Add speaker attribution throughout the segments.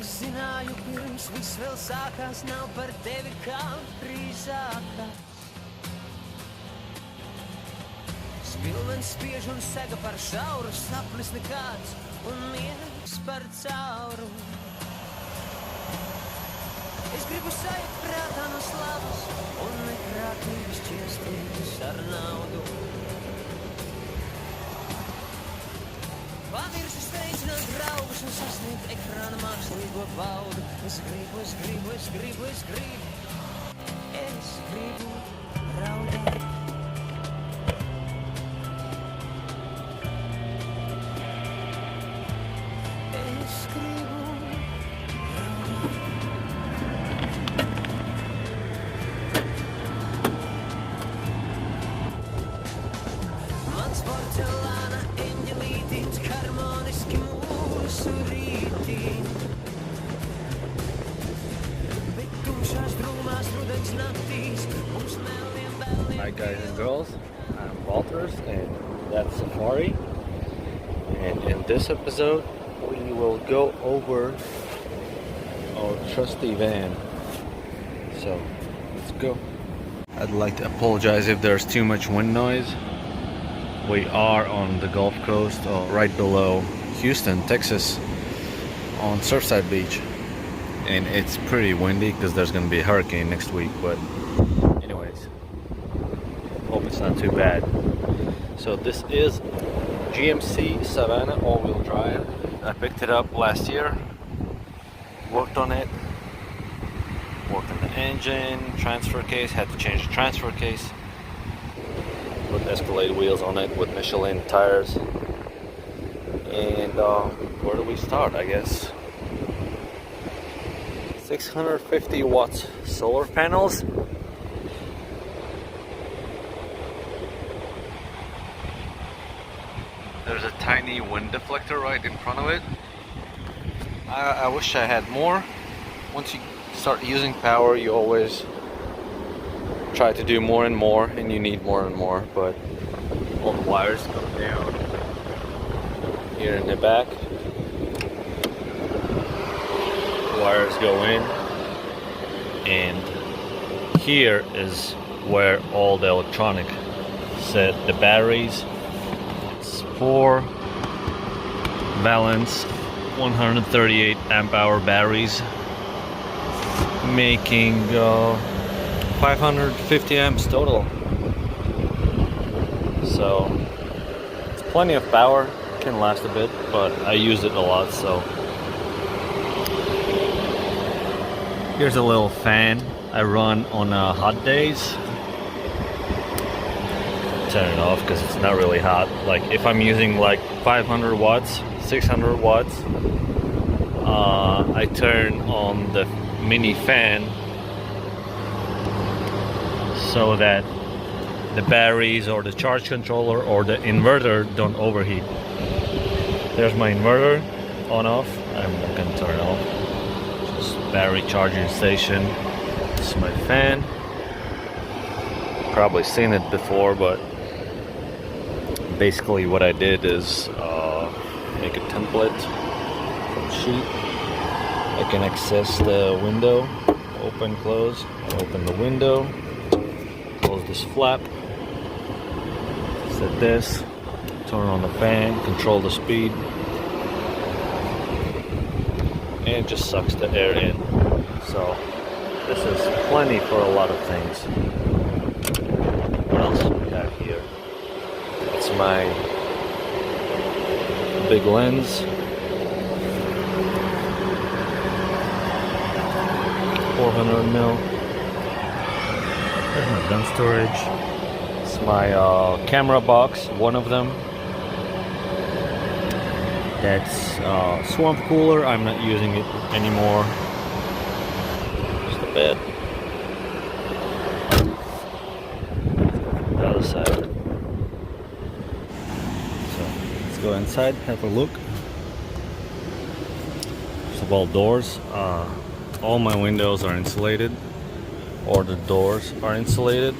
Speaker 1: zināju, pirms viss vēl sākās, nav par tevi kā drīzākā. Spilvens spiež un sega par šauru, sapnis nekāds un miegs par cauru. Es gribu sajūt prātā no slavas un neprātīgi šķiesties ar naudu. Pavirši steidzināt draugus un sasniegt ekrāna mākslīgo baudu. Es gribu, es gribu, es gribu, es gribu, es gribu raudāt. Es gribu raudāt. Mans porcelāna eņģelītis harmoniski mūsu rītī. Bet tumšās drūmās rudens naktīs mums melniem bēliem.
Speaker 2: Hi guys and girls, I'm Walters and that's Safari. And in this episode we will go over our trusty van. So let's go. I'd like to apologize if there's too much wind noise. We are on the Gulf Coast, right below Houston, Texas, on Surfside Beach, and it's pretty windy because there's going to be a hurricane next week. But anyways, hope it's not too bad. So this is GMC Savana all-wheel drive. I picked it up last year, worked on it, worked on the engine, transfer case, had to change the transfer case. Put Escalade wheels on it with Michelin tires. And where do we start? I guess 650 watts solar panels. There's a tiny wind deflector right in front of it. I wish I had more. Once you start using power, you always try to do more and more, and you need more and more, but all the wires come down here in the back. The wires go in, and here is where all the electronic set, the batteries. It's 4 Valence 138 amp hour batteries, making 550 amps total. So it's plenty of power, can last a bit, but I use it a lot. So here's a little fan I run on hot days. Turn it off because it's not really hot. Like if I'm using like 500 watts, 600 watts, I turn on the mini fan so that the batteries or the charge controller or the inverter don't overheat. There's my inverter on off. I'm not gonna turn it off. Just battery charging station. This is my fan. Probably seen it before, but basically what I did is make a template from sheet. I can access the window, open, close, open the window, close this flap, set this, turn on the fan, control the speed, and it just sucks the air in. So this is plenty for a lot of things. What else do we have here? It's my big lens, 400 mil. There's my gun storage. It's my camera box, one of them. That's swamp cooler. I'm not using it anymore. Just a bed. The other side. So let's go inside, have a look. First of all, doors. All my windows are insulated, or the doors are insulated.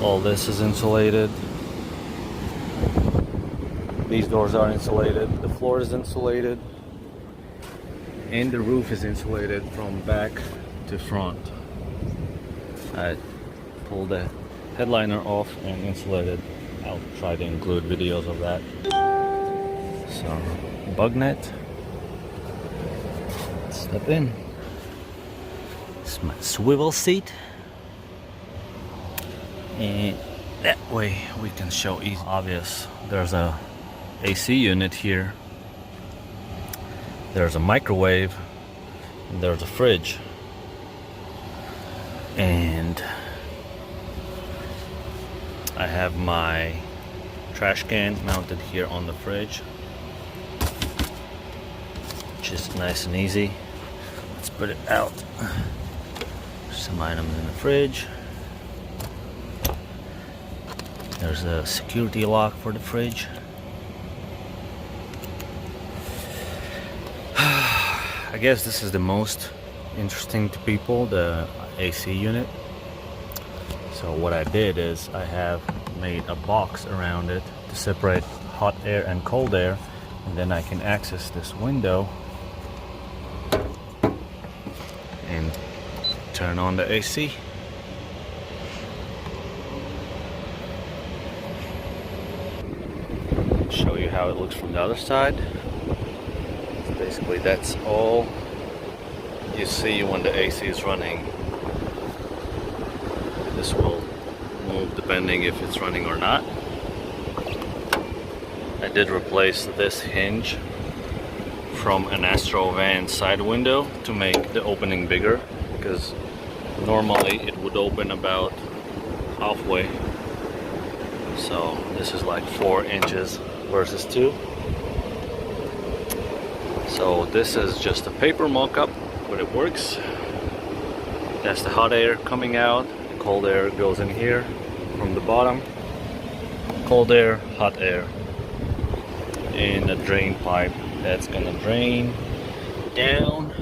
Speaker 2: All this is insulated. These doors are insulated. The floor is insulated. and the roof is insulated from back to front. I pulled the headliner off and insulated. I'll try to include videos of that. So, bug net. Step in. It's my swivel seat. And that way we can show easy. Obvious, there's a AC unit here. There's a microwave. And there's a fridge. And I have my trash can mounted here on the fridge, which is nice and easy. Let's put it out. Some items in the fridge. There's a security lock for the fridge. I guess this is the most interesting to people, the AC unit. So what I did is I have made a box around it to separate hot air and cold air, and then I can access this window and turn on the AC. Show you how it looks from the other side. So basically that's all you see when the AC is running. This will move depending if it's running or not. I did replace this hinge from an Astro van side window to make the opening bigger, because normally it would open about halfway. So this is like 4 inches versus 2. So this is just a paper mock-up, but it works. That's the hot air coming out. The cold air goes in here from the bottom. Cold air, hot air. And a drain pipe that's gonna drain down.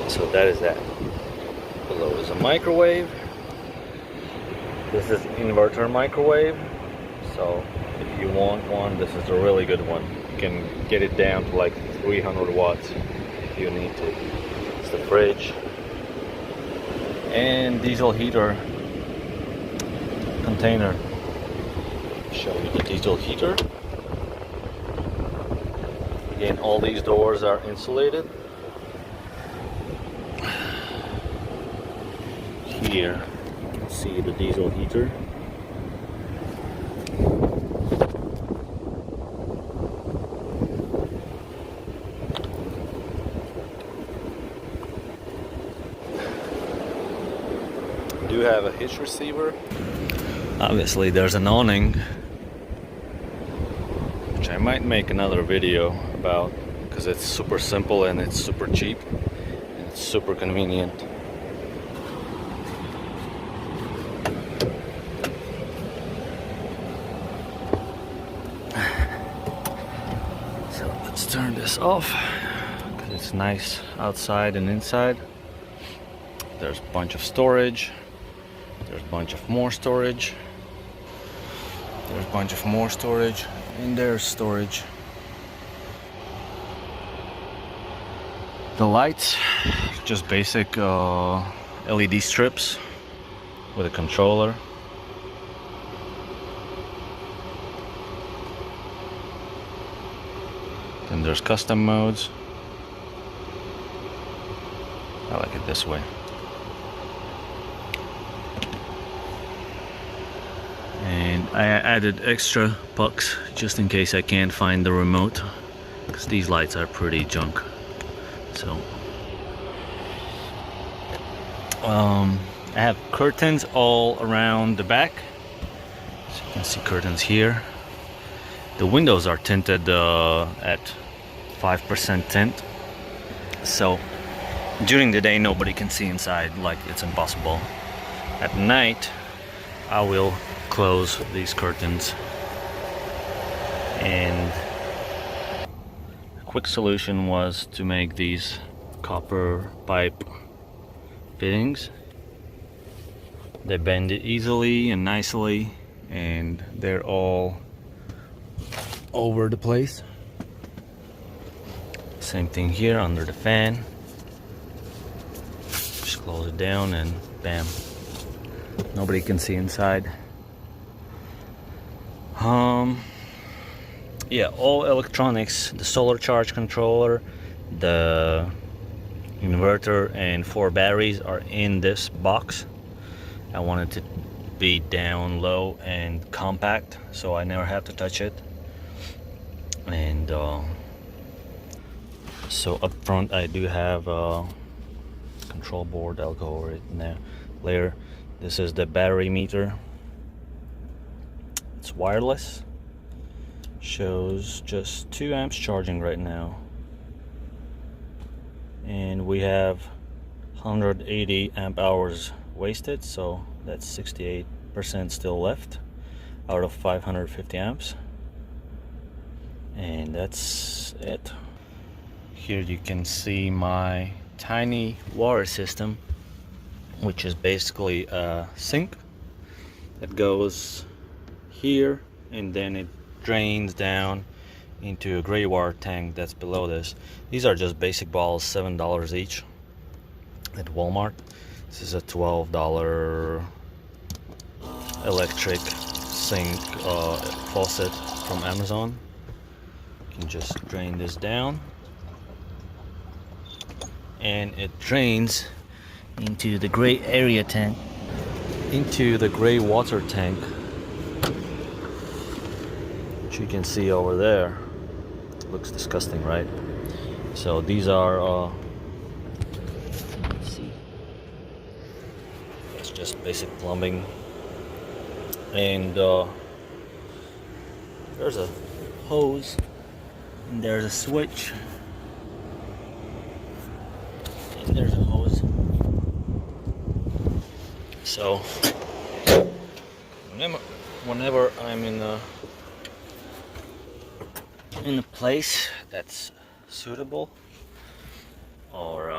Speaker 2: So that is that. Below is a microwave. This is inverter microwave. So if you want one, this is a really good one. You can get it down to like 300 watts if you need to. It's the fridge. And diesel heater container. Show you the diesel heater. Again, all these doors are insulated. Here you can see the diesel heater. Do have a hitch receiver. Obviously there's an awning, which I might make another video about, because it's super simple and it's super cheap and it's super convenient. So let's turn this off, because it's nice outside and inside. There's a bunch of storage. There's a bunch of more storage. There's a bunch of more storage. And there's storage. The lights, just basic LED strips with a controller. Then there's custom modes. I like it this way. And I added extra pucks just in case I can't find the remote, because these lights are pretty junk. So I have curtains all around the back, so you can see curtains here. The windows are tinted at 5% tint, so during the day nobody can see inside, like it's impossible. At night I will close these curtains, and a quick solution was to make these copper pipe fittings. They bend easily and nicely, and they're all over the place. Same thing here under the fan. Just close it down and bam. Nobody can see inside. Yeah, all electronics, the solar charge controller, the inverter, and 4 batteries are in this box. I want it to be down low and compact, so I never have to touch it. And so up front I do have a control board. I'll go over it now later. This is the battery meter. It's wireless. Shows just 2 amps charging right now. And we have 180 amp hours wasted, so that's 68% still left out of 550 amps. And that's it. Here you can see my tiny water system, which is basically a sink that goes here and then it drains down into a gray water tank that's below this. These are just basic balls, $7 each at Walmart. This is a $12 electric sink faucet from Amazon. You can just drain this down and it drains into the gray area tank, into the gray water tank, which you can see over there. Looks disgusting, right? So these are let's see, it's just basic plumbing. And there's a hose and there's a switch and there's a hose. So whenever I'm in a place that's suitable, or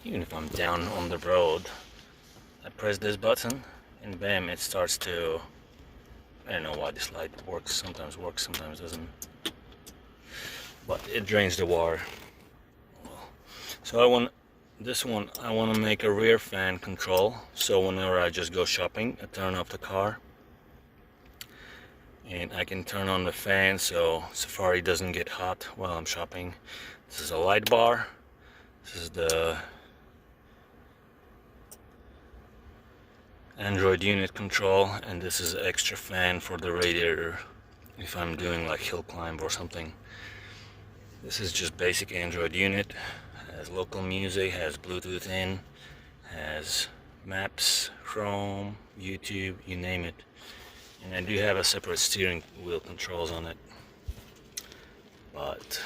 Speaker 2: even if I'm down on the road, I press this button and bam, it starts to, I don't know why this light works, sometimes doesn't, but it drains the water. So I want to make a rear fan control, so whenever I just go shopping, I turn off the car and I can turn on the fan so Safari doesn't get hot while I'm shopping. This is a light bar. This is the Android unit control, and this is extra fan for the radiator if I'm doing like hill climb or something. This is just basic Android unit. Has local music, has Bluetooth in, has maps, Chrome, YouTube, you name it. And I do have a separate steering wheel controls on it. But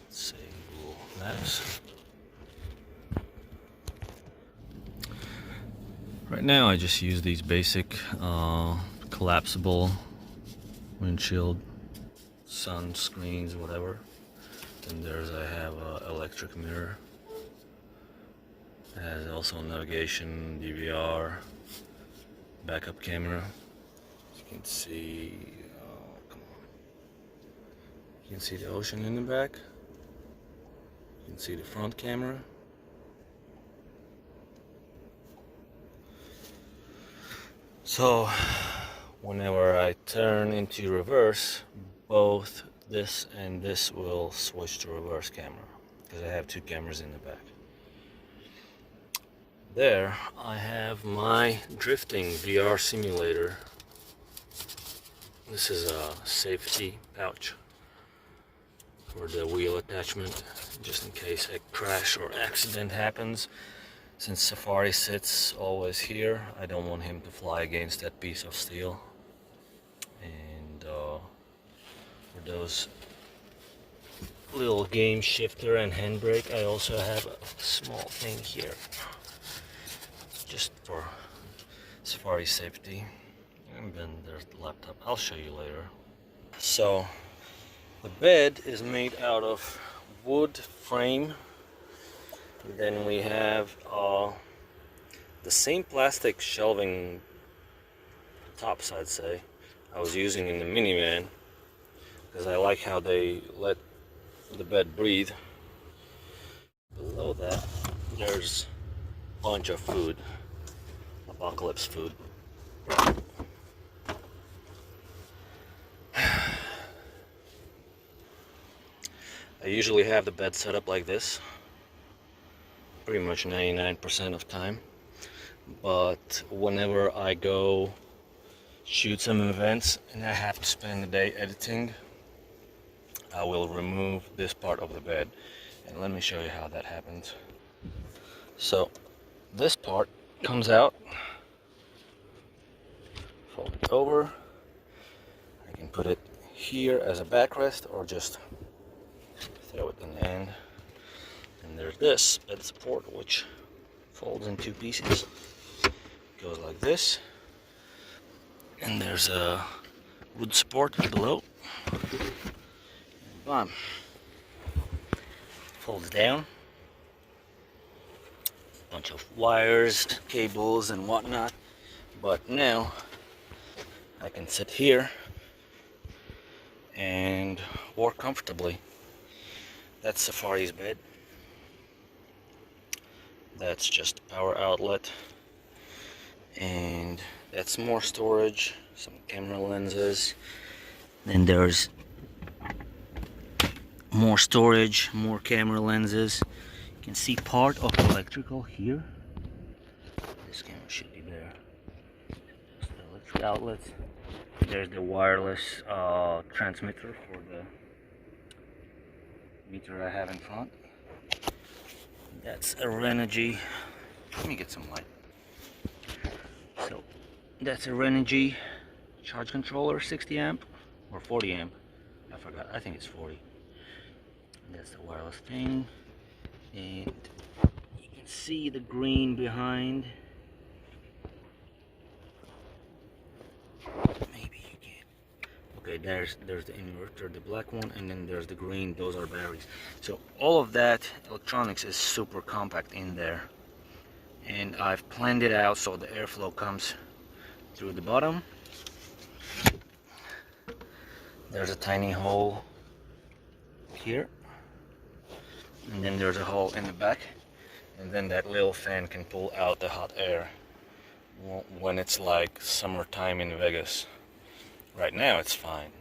Speaker 2: let's see, Google Maps. Right now I just use these basic collapsible windshield, sun screens, whatever. And I have an electric mirror. It has also navigation, DVR, backup camera. As you can see, come on. You can see the ocean in the back. You can see the front camera. So whenever I turn into reverse, both this and this will switch to reverse camera, because I have 2 cameras in the back. There I have my drifting VR simulator. This is a safety pouch for the wheel attachment, just in case a crash or accident happens. Since Safari sits always here, I don't want him to fly against that piece of steel. And for those little game shifter and handbrake, I also have a small thing here, just for Safari safety. And then there's the laptop. I'll show you later. So the bed is made out of wood frame. Then we have the same plastic shelving tops, I'd say, I was using in the minivan, because I like how they let the bed breathe. Below that, there's a bunch of food, apocalypse food. I usually have the bed set up like this, pretty much 99% of time. But whenever I go shoot some events and I have to spend the day editing, I will remove this part of the bed. And let me show you how that happens. So this part comes out, fold it over. I can put it here as a backrest or just throw it in the end. And there's this bed support, which folds in two pieces. Goes like this. And there's a wood support below. And bam. Folds down. Bunch of wires, cables, and whatnot. But now I can sit here and work comfortably. That's Safari's bed. That's just a power outlet. And that's more storage, some camera lenses. Then there's more storage, more camera lenses. You can see part of the electrical here. This camera should be there. Just the electric outlets. There's the wireless transmitter for the meter I have in front. That's a Renogy. Let me get some light. So that's a Renogy charge controller, 60 amp or 40 amp. I forgot. I think it's 40. And that's the wireless thing. And you can see the green behind. Maybe you can. Okay, there's the inverter, the black one, and then there's the green. Those are batteries. So all of that electronics is super compact in there. And I've planned it out so the airflow comes through the bottom. There's a tiny hole here, and then there's a hole in the back, and then that little fan can pull out the hot air when it's like summertime in Vegas. Right now it's fine.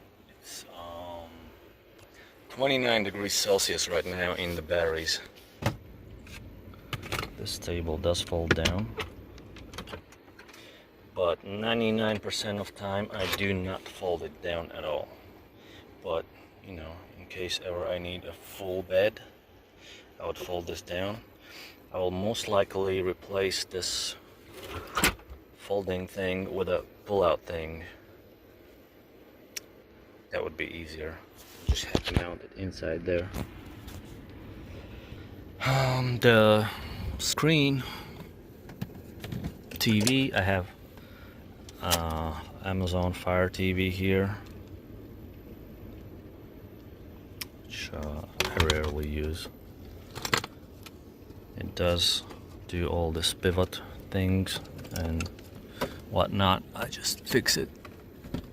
Speaker 2: It's 29 degrees Celsius right now in the batteries. This table does fold down, but 99% of time I do not fold it down at all. But you know, in case ever I need a full bed, I would fold this down. I will most likely replace this folding thing with a pull-out thing. That would be easier. Just have to mount it inside there. The screen TV, I have Amazon Fire TV here, which I rarely use. It does do all this pivot things and whatnot. I just fix it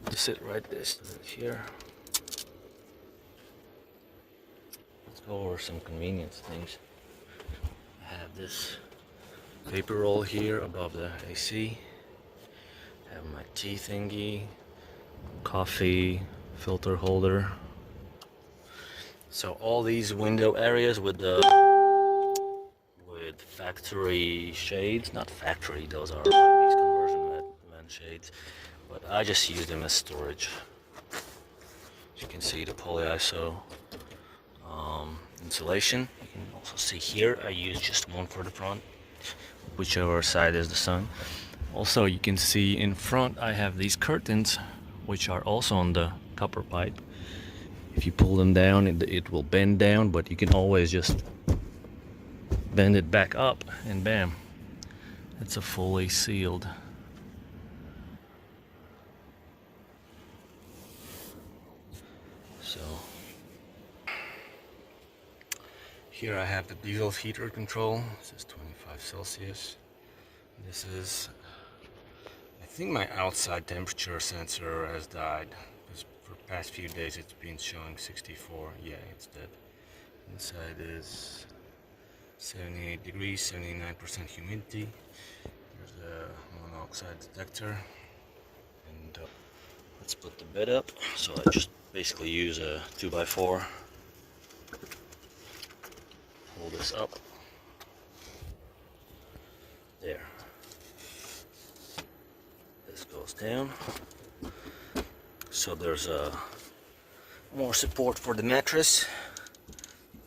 Speaker 2: to sit right this here. Let's go over some convenience things. I have this paper roll here above the AC. I have my tea thingy, coffee filter holder. So all these window areas with factory shades, not factory, those are like these conversion van shades, but I just use them as storage. As you can see, the polyiso insulation. You can also see here I use just one for the front, whichever side is the sun. Also, you can see in front I have these curtains, which are also on the copper pipe. If you pull them down, it will bend down, but you can always just bend it back up and bam, it's a fully sealed. So here I have the diesel heater control. This is 25 Celsius. This is, I think my outside temperature sensor has died, because for past few days it's been showing 64. Yeah, it's dead. Inside is 78 degrees, 79% humidity. There's a monoxide detector. And let's put the bed up. So I just basically use a 2x4. Pull this up. There. This goes down. So there's more support for the mattress.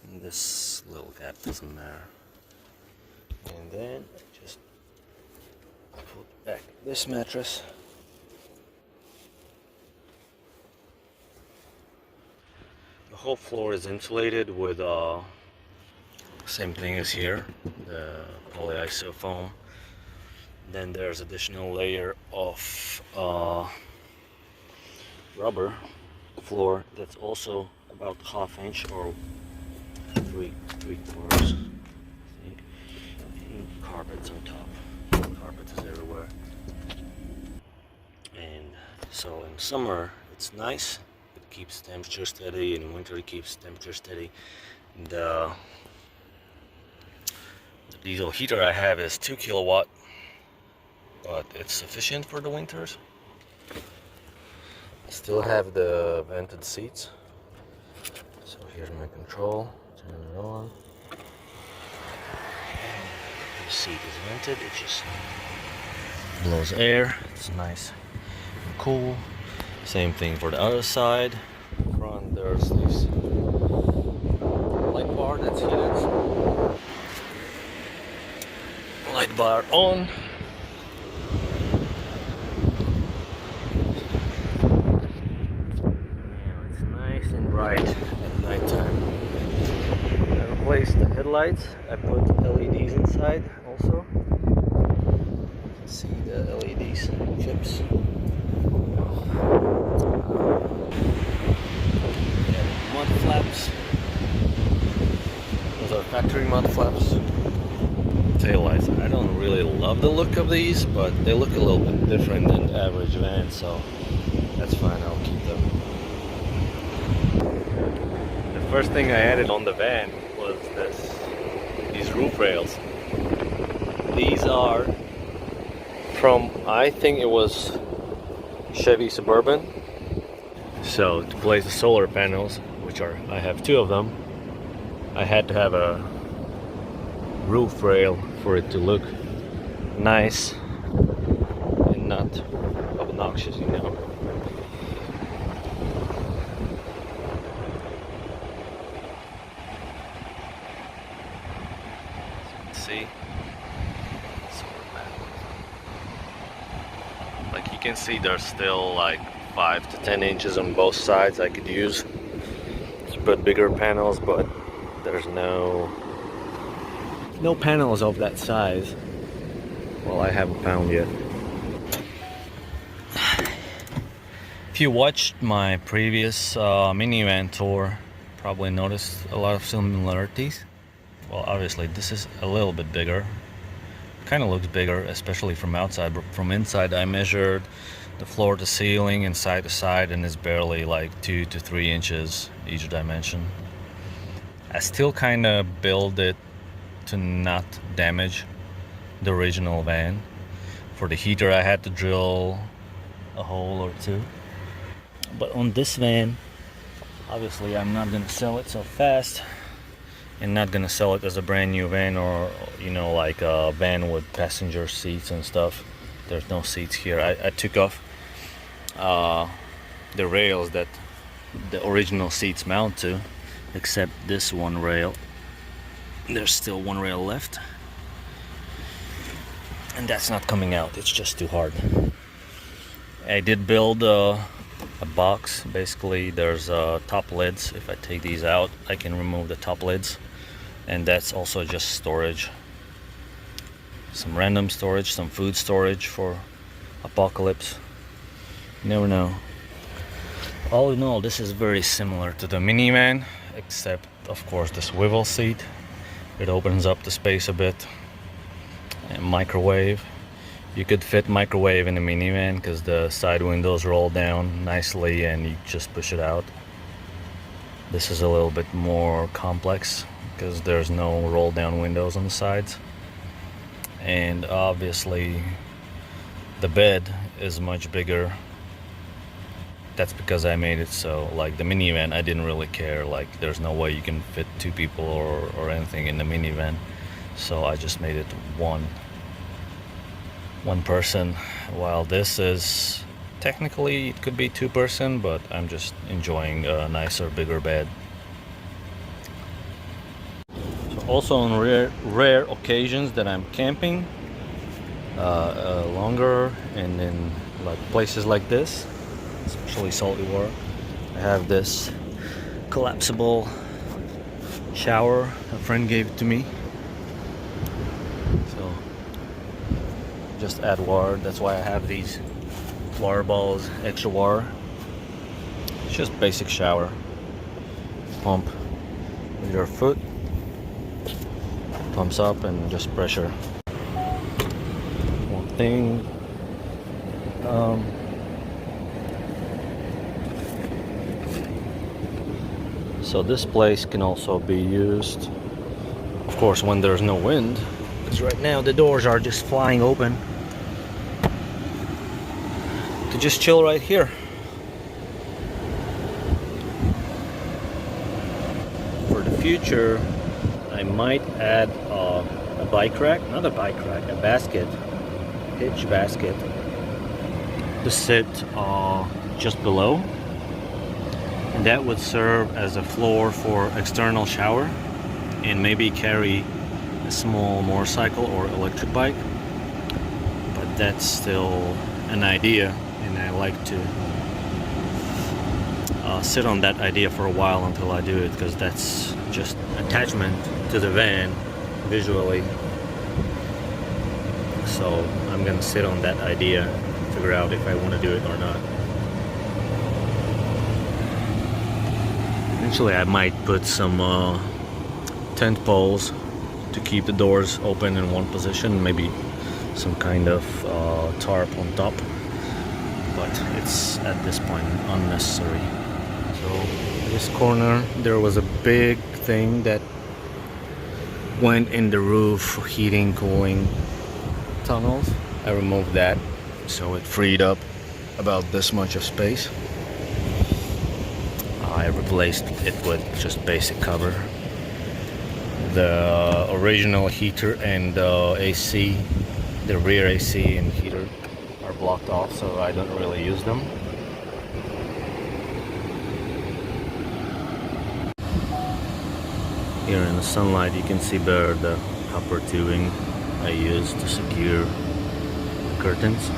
Speaker 2: And this little gap doesn't matter. And then just put back this mattress. The whole floor is insulated with same thing as here, the polyiso foam. Then there's additional layer of rubber floor that's also about ½ inch or three quarters, I think. And carpets on top. Carpet is everywhere. And so in summer it's nice. It keeps temperature steady. In winter it keeps temperature steady. And the diesel heater I have is 2 kilowatt, but it's sufficient for the winters. I still have the vented seats. So here's my control. Turn it on. The seat is vented. It just blows air. It's nice and cool. Same thing for the other side. Front there's this light bar that's heated. Light bar on. Now it's nice and bright at nighttime. I replaced the headlights. I put LEDs inside also. You can see the LEDs chips. Mud flaps. Those are factory mud flaps. Taillights. I don't really love the look of these, but they look a little bit different than the average van, so that's fine. I'll keep them. The first thing I added on the van was these roof rails. These are from, I think it was Chevy Suburban. So to place the solar panels, which I have 2 of them, I had to have a roof rail for it to look nice and not obnoxious, you know. As you can see, solar panels. Like you can see, there's still like 5 to 10 inches on both sides I could use to put bigger panels, but there's no panels of that size. Well, I haven't found yet. If you watched my previous minivan tour, probably noticed a lot of similarities. Well, obviously this is a little bit bigger. Kind of looks bigger, especially from outside, but from inside I measured the floor to ceiling and side to side, and it's barely like 2 to 3 inches each dimension. I still kind of build it to not damage the original van. For the heater I had to drill a hole or 2. But on this van, obviously I'm not gonna sell it so fast, and not gonna sell it as a brand new van, or you know, like a van with passenger seats and stuff. There's no seats here. I took off the rails that the original seats mount to, except this one rail. There's still one rail left, and that's not coming out. It's just too hard. I did build a box. Basically there's top lids. If I take these out, I can remove the top lids, and that's also just storage. Some random storage, some food storage for apocalypse. You never know. All in all, this is very similar to the minivan, except of course the swivel seat. It opens up the space a bit. And microwave. You could fit microwave in a minivan because the side windows roll down nicely and you just push it out. This is a little bit more complex because there's no roll down windows on the sides. And obviously the bed is much bigger. That's because I made it so, like the minivan, I didn't really care, like there's no way you can fit 2 people or anything in the minivan. So I just made it one person, while this is technically it could be 2 person, but I'm just enjoying a nicer, bigger bed. So also on rare occasions that I'm camping longer and in like places like this, especially salty water, I have this collapsible shower a friend gave it to me. So just add water. That's why I have these water balls, extra water. It's just basic shower. Pump with your foot, pumps up and just pressure. One thing, so this place can also be used, of course, when there's no wind, because right now the doors are just flying open, to just chill right here. For the future, I might add a bike rack, not a bike rack, a basket, hitch basket, to sit just below, and that would serve as a floor for external shower, and maybe carry a small motorcycle or electric bike. But that's still an idea, and I like to sit on that idea for a while until I do it, because that's just attachment to the van visually. So I'm gonna sit on that idea, figure out if I want to do it or not. Eventually I might put some tent poles to keep the doors open in one position, maybe some kind of tarp on top, but it's at this point unnecessary. So this corner, there was a big thing that went in the roof for heating, cooling tunnels. I removed that, so it freed up about this much of space. I replaced it with just basic cover. The original heater and AC, the rear AC and heater, are blocked off, so I don't really use them. Here in the sunlight you can see better the copper tubing I used to secure the curtains.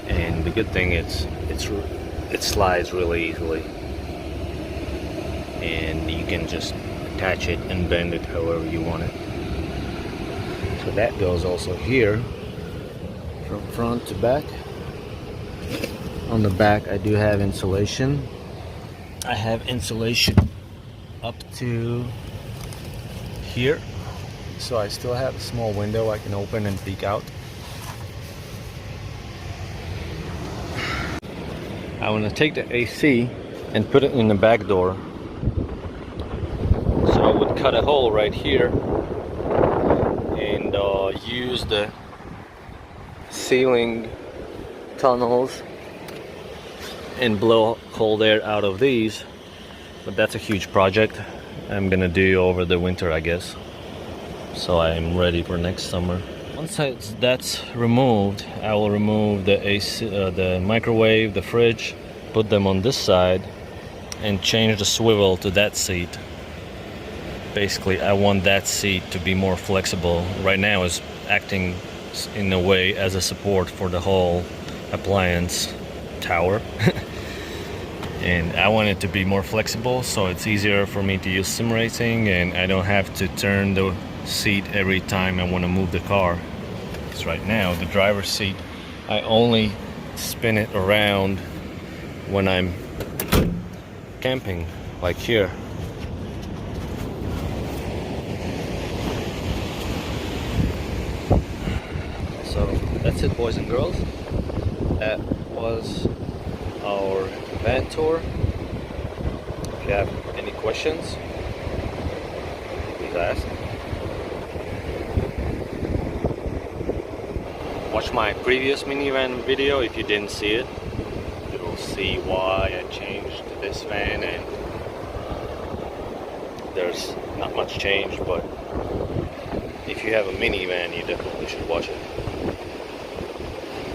Speaker 2: And the good thing is it slides really easily, and you can just attach it and bend it however you want it. So that goes also here from front to back. On the back I do have insulation. I have insulation up to here, so I still have a small window I can open and peek out. I want to take the AC and put it in the back door. So I would cut a hole right here and use the ceiling tunnels and blow cold air out of these. But that's a huge project I'm gonna do over the winter, I guess, so I'm ready for next summer. Once that's removed, I will remove the AC, the microwave, the fridge, put them on this side, and change the swivel to that seat. Basically, I want that seat to be more flexible. Right now it's acting in a way as a support for the whole appliance tower. And I want it to be more flexible, so it's easier for me to use sim racing, and I don't have to turn the seat every time I want to move the car. Because right now the driver's seat, I only spin it around when I'm camping, like here. So that's it, boys and girls. That was our van tour. If you have any questions, please ask. Watch my previous minivan video if you didn't see it. You'll see why I changed to this van, and there's not much change, but if you have a minivan, you definitely should watch it.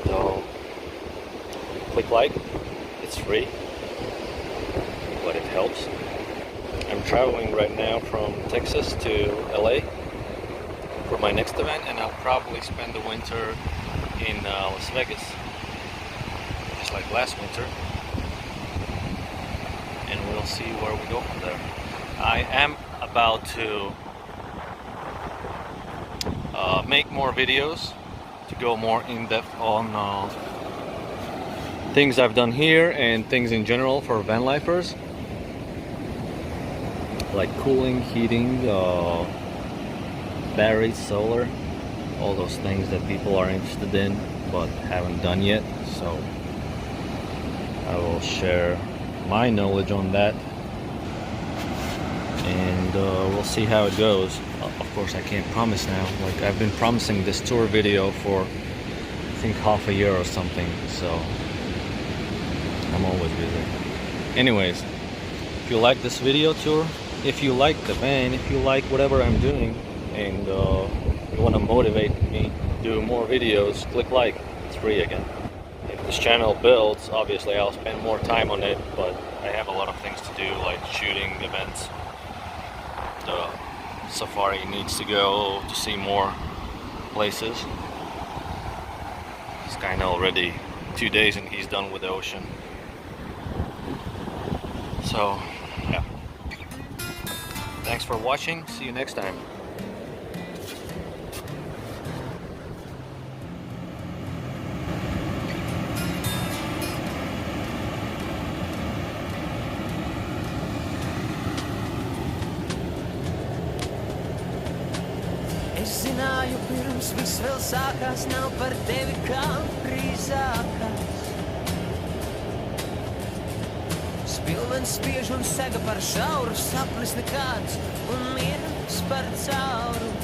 Speaker 2: So, click like, it's free, but it helps. I'm traveling right now from Texas to LA for my next event, and I'll probably spend the winter in Las Vegas, just like last winter, and we'll see where we go from there. I am about to make more videos to go more in depth on things I've done here and things in general for van lifers, like cooling, heating, batteries, solar, all those things that people are interested in but haven't done yet. So I will share my knowledge on that, and we'll see how it goes. Of course, I can't promise now. Like, I've been promising this tour video for I think half a year or something, so I'm always busy. Anyways, if you like this video tour, if you like the van, if you like whatever I'm doing, and you want to motivate me to do more videos, click like. It's free again. If this channel builds, obviously I'll spend more time on it, but I have a lot of things to do, like shooting events. The safari needs to go to see more places. It's kind of already 2 days and he's done with the ocean. So, yeah. Thanks for watching. See you next time.
Speaker 1: Es zināju pirms viss vēl sākās, nav par tevi kā drīzākās. Spilvens spiež un sega par šauru, sapnis nekāds un miegs par cauru.